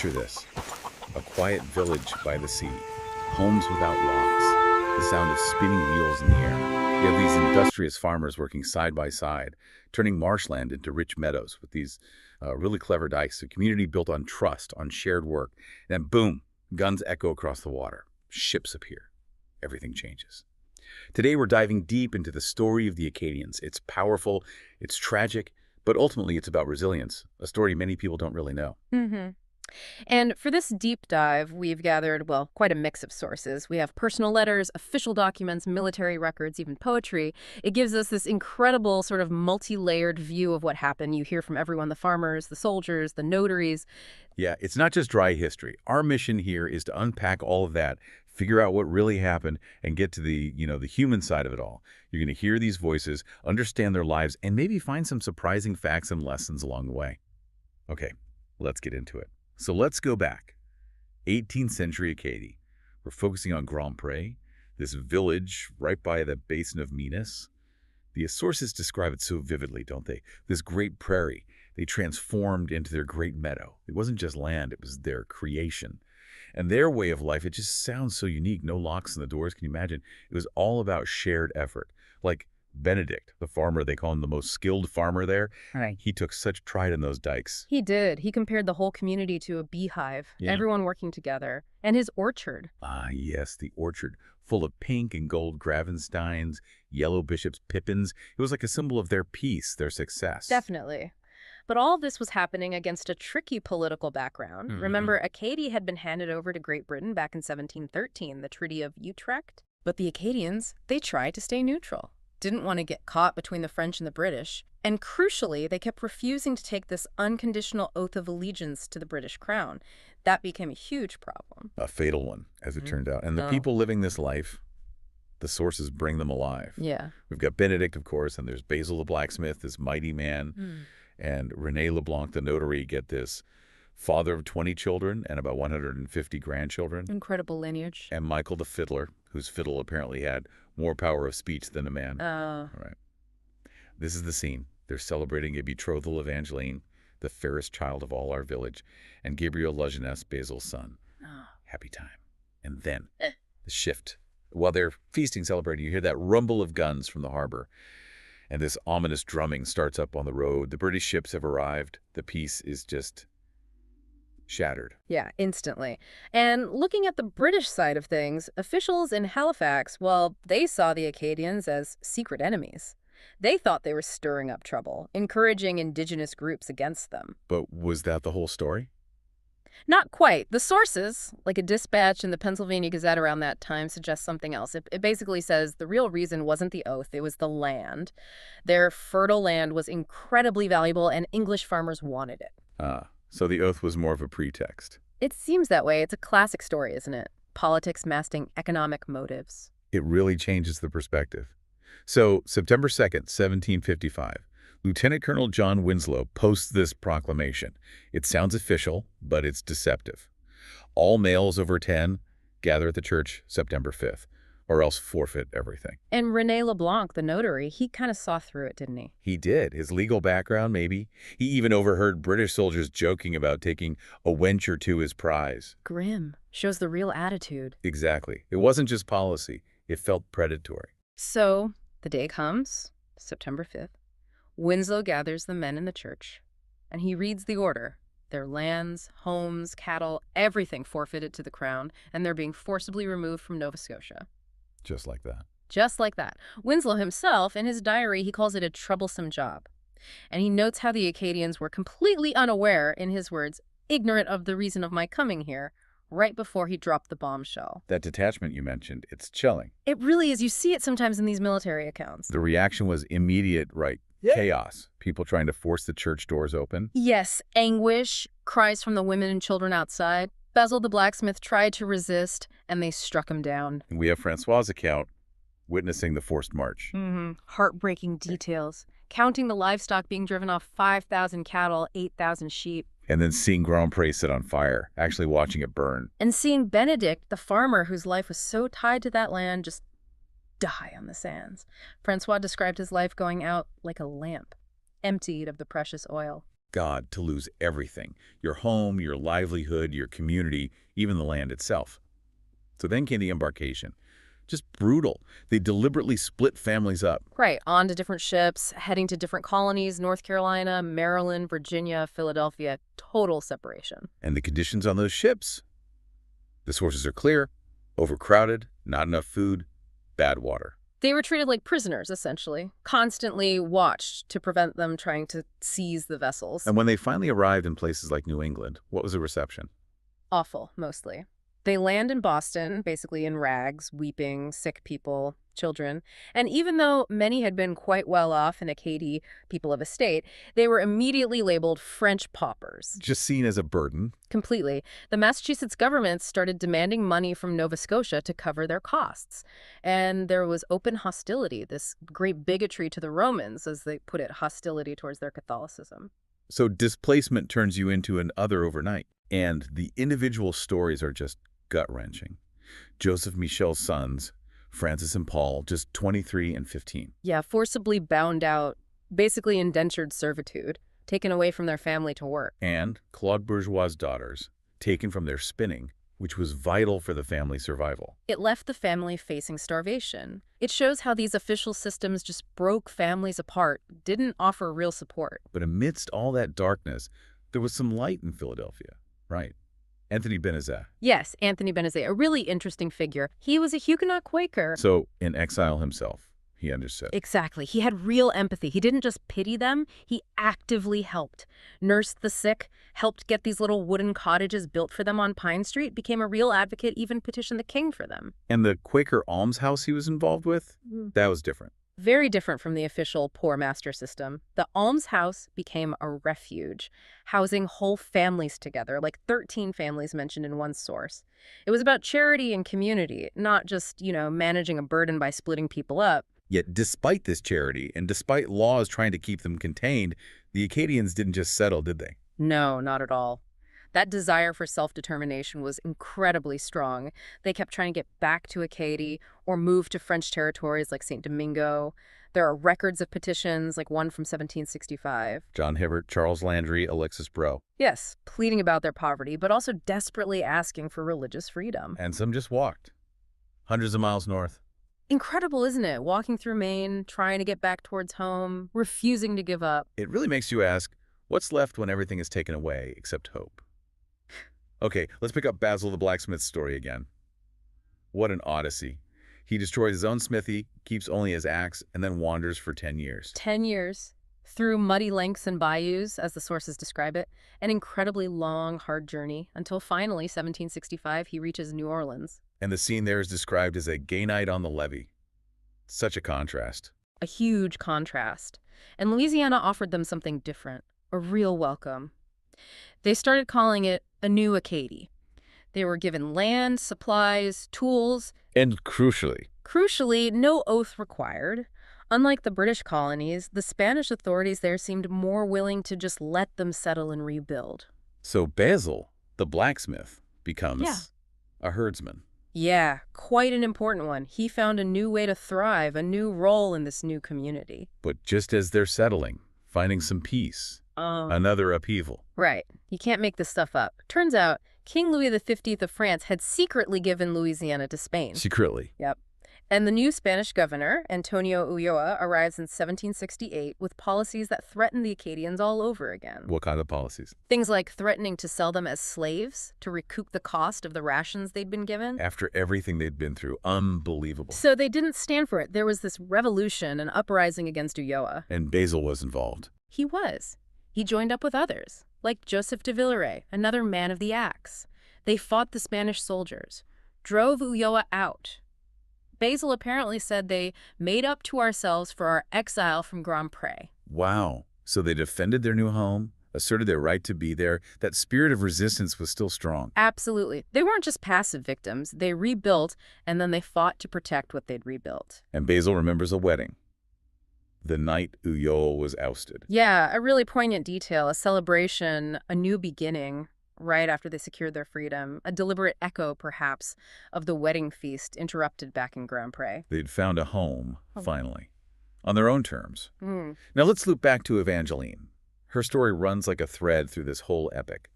Picture this, a quiet village by the sea, homes without locks, the sound of spinning wheels in the air. You have these industrious farmers working side by side, turning marshland into rich meadows with these really clever dikes. A community built on trust, on shared work. And then boom, guns echo across the water. Ships appear. Everything changes. Today we're diving deep into the story of the Acadians. It's powerful, it's tragic, but ultimately it's about resilience, a story many people don't really know. And for this deep dive, we've gathered, well, quite a mix of sources. We have personal letters, official documents, military records, even poetry. It gives us this incredible sort of multi-layered view of what happened. You hear from everyone, the farmers, the soldiers, the notaries. Yeah, it's not just dry history. Our mission here is to unpack all of that, figure out what really happened, and get to the human side of it all. You're going to hear these voices, understand their lives, and maybe find some surprising facts and lessons along the way. Okay, let's get into it. So let's go back. 18th century Acadie. We're focusing on Grand Pré, this village right by the basin of Minas. The sources describe it so vividly, don't they? This great prairie, they transformed into their great meadow. It wasn't just land, it was their creation. And their way of life, it just sounds so unique. No locks in the doors, can you imagine? It was all about shared effort. Like Benedict, the farmer, they call him the most skilled farmer there. Right. He took such pride in those dikes. He did. He compared the whole community to a beehive, everyone working together. And his orchard. Ah, yes, the orchard, full of pink and gold Gravensteins, yellow bishops, pippins. It was like a symbol of their peace, their success. Definitely. But all of this was happening against a tricky political background. Remember, Acadie had been handed over to Great Britain back in 1713, the Treaty of Utrecht. But the Acadians, they tried to stay neutral. Didn't want to get caught between the French and the British. And crucially, they kept refusing to take this unconditional oath of allegiance to the British crown. That became a huge problem. A fatal one, as it turned out. And the people living this life, the sources bring them alive. Yeah. We've got Benedict, of course, and there's Basil the blacksmith, this mighty man. And René Leblanc, the notary, get this father of 20 children and about 150 grandchildren. Incredible lineage. And Michael the fiddler, whose fiddle apparently had more power of speech than a man. Oh. All right. This is the scene. They're celebrating a betrothal of Evangeline, the fairest child of all our village, and Gabriel Lajeunesse, Basil's son. Oh. Happy time. And then the shift. While they're feasting, celebrating, you hear that rumble of guns from the harbor. And this ominous drumming starts up on the road. The British ships have arrived. The peace is just shattered. Yeah, instantly. And looking at the British side of things, officials in Halifax, well, they saw the Acadians as secret enemies. They thought they were stirring up trouble, encouraging indigenous groups against them. But was that the whole story? Not quite. The sources, like a dispatch in the Pennsylvania Gazette around that time, suggest something else. It basically says the real reason wasn't the oath, it was the land. Their fertile land was incredibly valuable, and English farmers wanted it. Ah, so the oath was more of a pretext. It seems that way. It's a classic story, isn't it? Politics masking economic motives. It really changes the perspective. So, September 2nd, 1755, Lieutenant Colonel John Winslow posts this proclamation. It sounds official, but it's deceptive. All males over 10 gather at the church September 5th, or else forfeit everything. And René Leblanc, the notary, he kind of saw through it, didn't he? He did. His legal background, maybe. He even overheard British soldiers joking about taking a wench or two as prize. Grim. Shows the real attitude. Exactly. It wasn't just policy. It felt predatory. So, the day comes, September 5th. Winslow gathers the men in the church, and he reads the order. Their lands, homes, cattle, everything forfeited to the crown, and they're being forcibly removed from Nova Scotia. Just like that. Just like that. Winslow himself, in his diary, he calls it a troublesome job. And he notes how the Acadians were completely unaware, in his words, ignorant of the reason of my coming here, right before he dropped the bombshell. That detachment you mentioned, it's chilling. It really is. You see it sometimes in these military accounts. The reaction was immediate, right? Chaos. People trying to force the church doors open. Yes, anguish, cries from the women and children outside. Basil the blacksmith tried to resist, and they struck him down. And we have Francois' account witnessing the forced march. Heartbreaking details. Counting the livestock being driven off 5,000 cattle, 8,000 sheep. And then seeing Grand Pré sit on fire, actually watching it burn. And seeing Benedict, the farmer whose life was so tied to that land, just die on the sands. Francois described his life going out like a lamp, emptied of the precious oil. God to lose everything, your home, your livelihood, your community, even the land itself. So then came the embarkation. Just brutal. They deliberately split families up. Right, on to different ships, heading to different colonies, North Carolina, Maryland, Virginia, Philadelphia, total separation. And the conditions on those ships? The sources are clear: overcrowded, not enough food, bad water. They were treated like prisoners, essentially, constantly watched to prevent them trying to seize the vessels. And when they finally arrived in places like New England, what was the reception? Awful, mostly. They land in Boston, basically in rags, weeping, sick people, children. And even though many had been quite well off in Acadie, people of estate, they were immediately labeled French paupers. Just seen as a burden. Completely. The Massachusetts government started demanding money from Nova Scotia to cover their costs. And there was open hostility, this great bigotry to the Romans, as they put it, hostility towards their Catholicism. So displacement turns you into an other overnight. And the individual stories are just gut-wrenching. Joseph Michel's sons, Francis and Paul, just 23 and 15. Yeah, forcibly bound out, basically indentured servitude, taken away from their family to work. And Claude Bourgeois' daughters, taken from their spinning, which was vital for the family's survival. It left the family facing starvation. It shows how these official systems just broke families apart, didn't offer real support. But amidst all that darkness, there was some light in Philadelphia, right? Anthony Benezet. Yes, Anthony Benezet, a really interesting figure. He was a Huguenot Quaker. So, in exile himself, he understood. Exactly. He had real empathy. He didn't just pity them, he actively helped. Nursed the sick, helped get these little wooden cottages built for them on Pine Street, became a real advocate, even petitioned the king for them. And the Quaker almshouse he was involved with? That was different. Very different from the official poor master system. The almshouse became a refuge, housing whole families together, like 13 families mentioned in one source. It was about charity and community, not just, managing a burden by splitting people up. Yet despite this charity, and despite laws trying to keep them contained, the Acadians didn't just settle, did they? No, not at all. That desire for self-determination was incredibly strong. They kept trying to get back to Acadie or move to French territories like St. Domingo. There are records of petitions, like one from 1765. John Hibbert, Charles Landry, Alexis Breaux. Yes, pleading about their poverty, but also desperately asking for religious freedom. And some just walked. Hundreds of miles north. Incredible, isn't it? Walking through Maine, trying to get back towards home, refusing to give up. It really makes you ask, what's left when everything is taken away except hope? Okay, let's pick up Basil the blacksmith's story again. What an odyssey. He destroys his own smithy, keeps only his axe, and then wanders for 10 years. 10 years. Through muddy lakes and bayous, as the sources describe it. An incredibly long, hard journey, until finally, 1765, he reaches New Orleans. And the scene there is described as a gay night on the levee. Such a contrast. A huge contrast. And Louisiana offered them something different, a real welcome. They started calling it a new Acadie. They were given land, supplies, tools. And crucially, no oath required. Unlike the British colonies, the Spanish authorities there seemed more willing to just let them settle and rebuild. So Basil, the blacksmith, becomes a herdsman. Yeah, quite an important one. He found a new way to thrive, a new role in this new community. But just as they're settling, finding some peace, another upheaval. Right. You can't make this stuff up. Turns out, King Louis XV of France had secretly given Louisiana to Spain. Secretly. Yep. And the new Spanish governor, Antonio Ulloa, arrives in 1768 with policies that threatened the Acadians all over again. What kind of policies? Things like threatening to sell them as slaves to recoup the cost of the rations they'd been given. After everything they'd been through. Unbelievable. So they didn't stand for it. There was this revolution, an uprising against Ulloa. And Basil was involved. He was. He joined up with others, like Joseph de Villeray, another man of the axe. They fought the Spanish soldiers, drove Ulloa out. Basil apparently said they made up to ourselves for our exile from Grand Pre. Wow. So they defended their new home, asserted their right to be there. That spirit of resistance was still strong. Absolutely. They weren't just passive victims. They rebuilt, and then they fought to protect what they'd rebuilt. And Basil remembers a wedding. The night Ulloa was ousted. Yeah, a really poignant detail, a celebration, a new beginning. Right after they secured their freedom, a deliberate echo, perhaps, of the wedding feast interrupted back in Grand Pre. They'd found a home, finally, on their own terms. Now let's loop back to Evangeline. Her story runs like a thread through this whole epic.